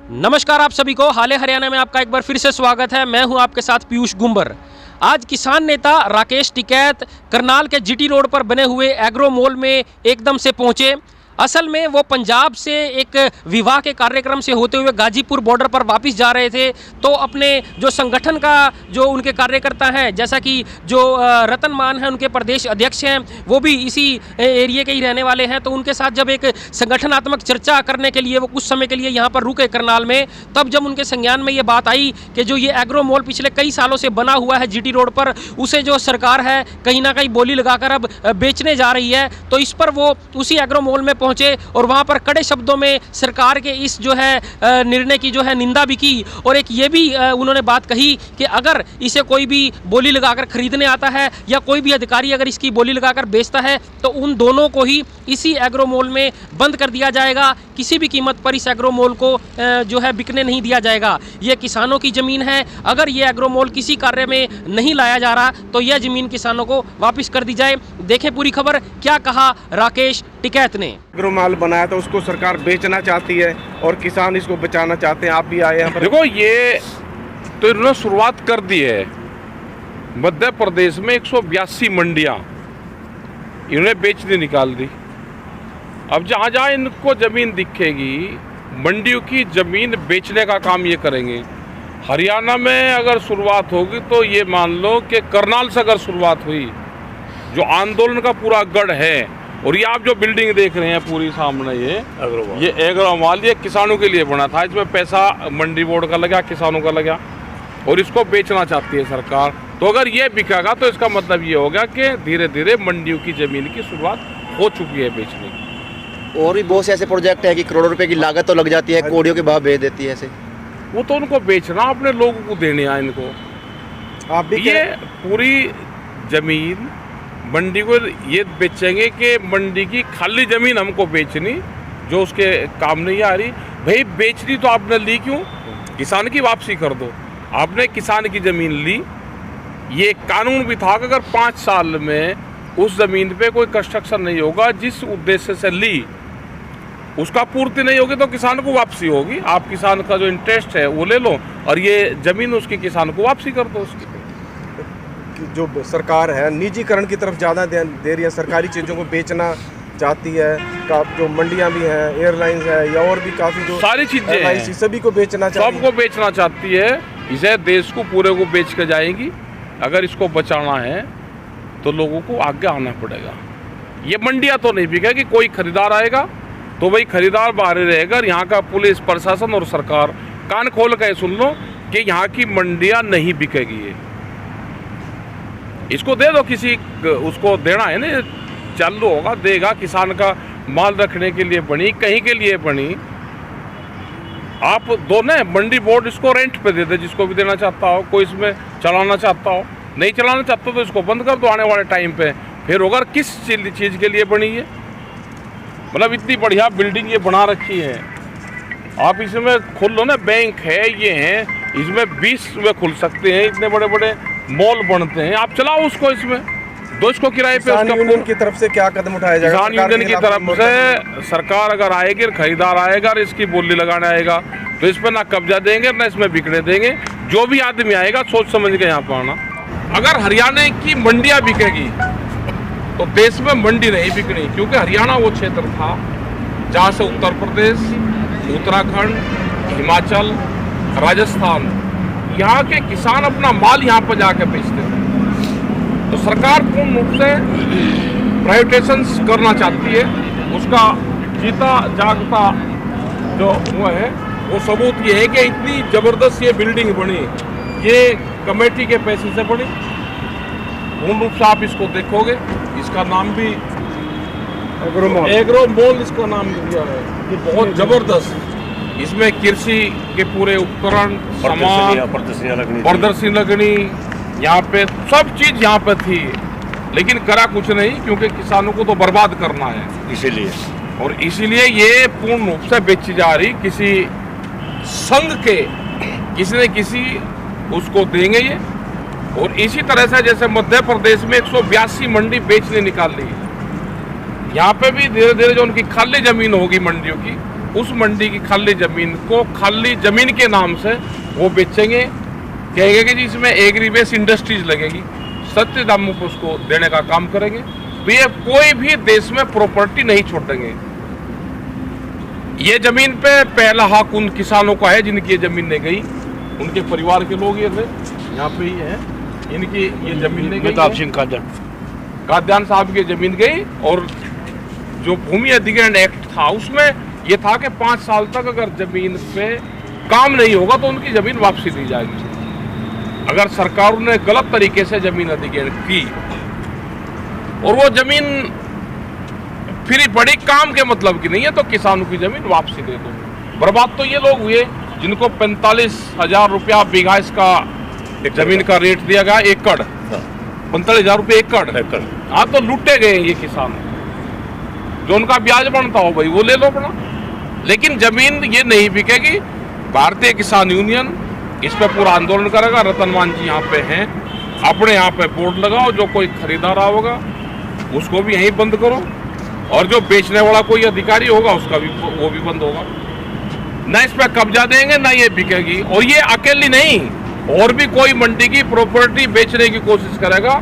नमस्कार आप सभी को हाल हरियाणा में आपका एक बार फिर से स्वागत है। मैं हूं आपके साथ पीयूष गुंबर। आज किसान नेता राकेश टिकैत करनाल के जीटी रोड पर बने हुए एग्रो मॉल में एकदम से पहुंचे। असल में वो पंजाब से एक विवाह के कार्यक्रम से होते हुए गाजीपुर बॉर्डर पर वापस जा रहे थे, तो अपने जो संगठन का जो उनके कार्यकर्ता हैं, जैसा कि जो रतन मान हैं उनके प्रदेश अध्यक्ष हैं, वो भी इसी एरिया के ही रहने वाले हैं, तो उनके साथ जब एक संगठनात्मक चर्चा करने के लिए वो कुछ समय के लिए यहाँ पर रुके करनाल में, तब जब उनके संज्ञान में ये बात आई कि जो ये एग्रो मॉल पिछले कई सालों से बना हुआ है जीटी रोड पर, उसे जो सरकार है कहीं ना कहीं बोली लगाकर अब बेचने जा रही है, तो इस पर वो उसी एग्रो मॉल में पहुंचे और वहां पर कड़े शब्दों में सरकार के इस जो है निर्णय की जो है निंदा भी की। और एक ये भी उन्होंने बात कही कि अगर इसे कोई भी बोली लगाकर खरीदने आता है या कोई भी अधिकारी अगर इसकी बोली लगाकर बेचता है तो उन दोनों को ही इसी एग्रो मॉल में बंद कर दिया जाएगा। किसी भी कीमत पर इस एग्रो मॉल को जो है बिकने नहीं दिया जाएगा। ये किसानों की ज़मीन है, अगर ये एग्रो मॉल किसी कार्य में नहीं लाया जा रहा तो यह ज़मीन किसानों को वापस कर दी जाए। देखें पूरी खबर, क्या कहा राकेश टिकैत ने। एग्रो मॉल बनाया तो उसको सरकार बेचना चाहती है और किसान इसको बचाना चाहते हैं। आप भी आए हैं। देखो, ये तो इन्होंने शुरुआत कर दी है। मध्य प्रदेश में 182 मंडियां इन्होंने बेचने निकाल दी। अब जहाँ जहाँ इनको ज़मीन दिखेगी, मंडियों की ज़मीन बेचने का काम ये करेंगे। हरियाणा में अगर शुरुआत होगी तो ये मान लो कि करनाल से अगर शुरुआत हुई, जो आंदोलन का पूरा गढ़ है। और ये आप जो बिल्डिंग देख रहे हैं पूरी सामने, ये एग्रो मॉल ये किसानों के लिए बना था। इसमें पैसा मंडी बोर्ड का लगा, किसानों का लगा, और इसको बेचना चाहती है सरकार। तो अगर ये बिकेगा तो इसका मतलब ये होगा कि धीरे धीरे मंडियों की ज़मीन की शुरुआत हो चुकी है बेचने की। और भी बहुत से ऐसे प्रोजेक्ट है कि करोड़ों रुपए की लागत तो लग जाती है, कोड़ियों के भाव भेज देती है ऐसे। वो तो उनको बेचना, अपने लोगों को देने हैं इनको। आप भी ये पूरी ज़मीन मंडी को ये बेचेंगे कि मंडी की खाली ज़मीन हमको बेचनी, जो उसके काम नहीं आ रही। भाई बेचनी तो आपने ली क्यों? किसान की वापसी कर दो। आपने किसान की ज़मीन ली, ये कानून भी था कि अगर 5 साल में उस ज़मीन पे कोई कंस्ट्रक्शन नहीं होगा, जिस उद्देश्य से ली उसका पूर्ति नहीं होगी, तो किसान को वापसी होगी। आप किसान का जो इंटरेस्ट है वो ले लो और ये ज़मीन उसकी किसान को वापसी कर दो। उसकी जो सरकार है निजीकरण की तरफ ज़्यादा दे रही है, सरकारी चीज़ों को बेचना चाहती है। जो मंडियां भी हैं, एयरलाइंस है या और भी काफ़ी जो सारी चीज़ें हैं, सभी को बेचना चाहती है। सबको बेचना चाहती है। इसे देश को पूरे को बेच के जाएंगी। अगर इसको बचाना है तो लोगों को आगे आना पड़ेगा। ये मंडियां तो नहीं बिकेगी, कोई खरीदार आएगा तो वही खरीदार बाहर रहेगा। यहाँ का पुलिस प्रशासन और सरकार कान खोल के सुन लो कि यहाँ की मंडियां नहीं बिकेगी। ये इसको दे दो, किसी उसको देना है ना, चालू होगा, देगा। किसान का माल रखने के लिए बनी, कहीं के लिए बनी। आप दो ना, मंडी बोर्ड इसको रेंट पे दे दे, जिसको भी देना चाहता हो। कोई इसमें चलाना चाहता हो, नहीं चलाना चाहता तो इसको बंद कर दो आने वाले टाइम पे। फिर होगा किस चीज़ के लिए बनी है। मतलब इतनी बढ़िया बिल्डिंग ये बना रखी है, आप इसमें खोल लो ना, बैंक है, ये है, इसमें 20 में खुल सकते हैं। इतने बड़े बड़े मॉल बनते हैं, आप चलाओ उसको, इसमें दो इसको किराए पे। किसान यूनियन की तरफ से क्या कदम उठाया जाएगा? किसान यूनियन की तरफ से सरकार अगर आएगी, खरीदार आएगा और इसकी बोली लगाने आएगा तो इस पर ना कब्जा देंगे ना इसमें बिकने देंगे। जो भी आदमी आएगा सोच समझ के यहाँ पर आना। अगर हरियाणा की मंडियाँ बिकेगी तो देश में मंडी नहीं बिकनी, क्योंकि हरियाणा वो क्षेत्र था जहाँ से उत्तर प्रदेश, उत्तराखंड, हिमाचल, राजस्थान, यहाँ के किसान अपना माल यहाँ पर जाके बेचते थे। तो सरकार पूर्ण रूप से प्राइवेटाइजेशन करना चाहती है। उसका जीता जागता जो वो है, वो सबूत ये है कि इतनी ज़बरदस्त ये बिल्डिंग बनी, ये कमेटी के पैसे से बनी। पूर्ण रूप से आप इसको देखोगे, इसका नाम भी एग्रो मॉल इसका नाम दिया है। ये बहुत ज़बरदस्त, इसमें कृषि के पूरे उपकरण, सामान, प्रदर्शनी लगनी, यहाँ पे सब चीज़ यहाँ पे थी। लेकिन करा कुछ नहीं, क्योंकि किसानों को तो बर्बाद करना है, इसीलिए। और इसीलिए ये पूर्ण रूप से बेची जा रही। किसी संघ के किसी न किसी उसको देंगे ये। और इसी तरह से जैसे मध्य प्रदेश में 182 मंडी बेचने निकाल ली, यहाँ पे भी धीरे धीरे जो उनकी खाली जमीन होगी मंडियों की, उस मंडी की खाली ज़मीन को खाली ज़मीन के नाम से वो बेचेंगे, कहेंगे कि जी इसमें एग्री बेस इंडस्ट्रीज लगेगी, सस्ते दामों पर उसको देने का काम करेंगे। तो ये कोई भी देश में प्रॉपर्टी नहीं छोड़ेंगे। ये ज़मीन पे पहला हक उन किसानों का है जिनकी ये ज़मीन नहीं गई, उनके परिवार के लोग ये थे, यहाँ पे ही है, इनकी ये ज़मीन नहीं गई, काद्यान साहब की ज़मीन गई। और जो भूमि अधिग्रहण एक्ट था उसमें ये था कि 5 साल तक अगर ज़मीन पे काम नहीं होगा तो उनकी ज़मीन वापसी दी जाएगी। अगर सरकार ने गलत तरीके से ज़मीन अधिग्रहण की और वो ज़मीन फिर बड़ी काम के मतलब की नहीं है तो किसानों की ज़मीन वापसी दे दो। बर्बाद तो ये लोग हुए जिनको 45,000 रुपया बीघा इसका ज़मीन का रेट दिया गया, एकड़ 45,000 रुपये एकड़। हाँ, तो लूटे गए ये किसान। जो उनका ब्याज बनता हो भाई वो ले लो अपना, लेकिन ज़मीन ये नहीं बिकेगी। भारतीय किसान यूनियन इस पे पूरा आंदोलन करेगा। रतनमान जी यहाँ पे हैं, अपने यहाँ पे बोर्ड लगाओ, जो कोई खरीदार होगा उसको भी यहीं बंद करो, और जो बेचने वाला कोई अधिकारी होगा उसका भी वो भी बंद होगा। ना इस पर कब्जा देंगे ना ये बिकेगी। और ये अकेली नहीं, और भी कोई मंडी की प्रॉपर्टी बेचने की कोशिश करेगा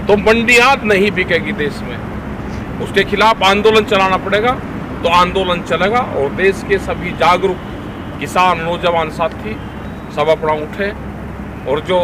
तो मंडियाँ नहीं बिकेगी देश में, उसके खिलाफ आंदोलन चलाना पड़ेगा। तो आंदोलन चलेगा और देश के सभी जागरूक किसान, नौजवान साथी सब अपना उठे, और जो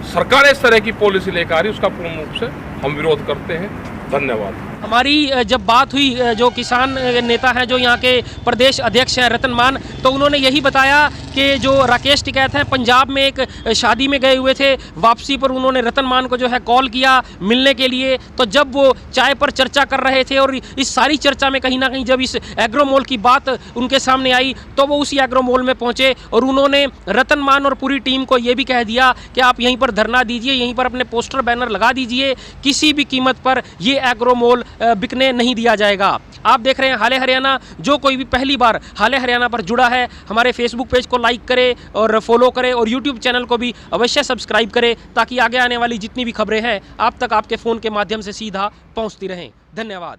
सरकार इस तरह की पॉलिसी लेकर आ रही है उसका पूर्ण रूप से हम विरोध करते हैं। धन्यवाद। हमारी जब बात हुई जो किसान नेता हैं, जो यहाँ के प्रदेश अध्यक्ष हैं रतनमान, तो उन्होंने यही बताया कि जो राकेश टिकैत हैं पंजाब में एक शादी में गए हुए थे, वापसी पर उन्होंने रतनमान को जो है कॉल किया मिलने के लिए। तो जब वो चाय पर चर्चा कर रहे थे और इस सारी चर्चा में कहीं ना कहीं जब इस एग्रो मॉल की बात उनके सामने आई तो वो उसी एग्रो मॉल में पहुँचे और उन्होंने रतनमान और पूरी टीम को ये भी कह दिया कि आप यहीं पर धरना दीजिए, यहीं पर अपने पोस्टर बैनर लगा दीजिए, किसी भी कीमत पर ये एग्रो मॉल बिकने नहीं दिया जाएगा। आप देख रहे हैं हाले हरियाणा। जो कोई भी पहली बार हाले हरियाणा पर जुड़ा है, हमारे फेसबुक पेज को लाइक करे और फॉलो करे, और यूट्यूब चैनल को भी अवश्य सब्सक्राइब करे, ताकि आगे आने वाली जितनी भी खबरें हैं आप तक आपके फ़ोन के माध्यम से सीधा पहुंचती रहें। धन्यवाद।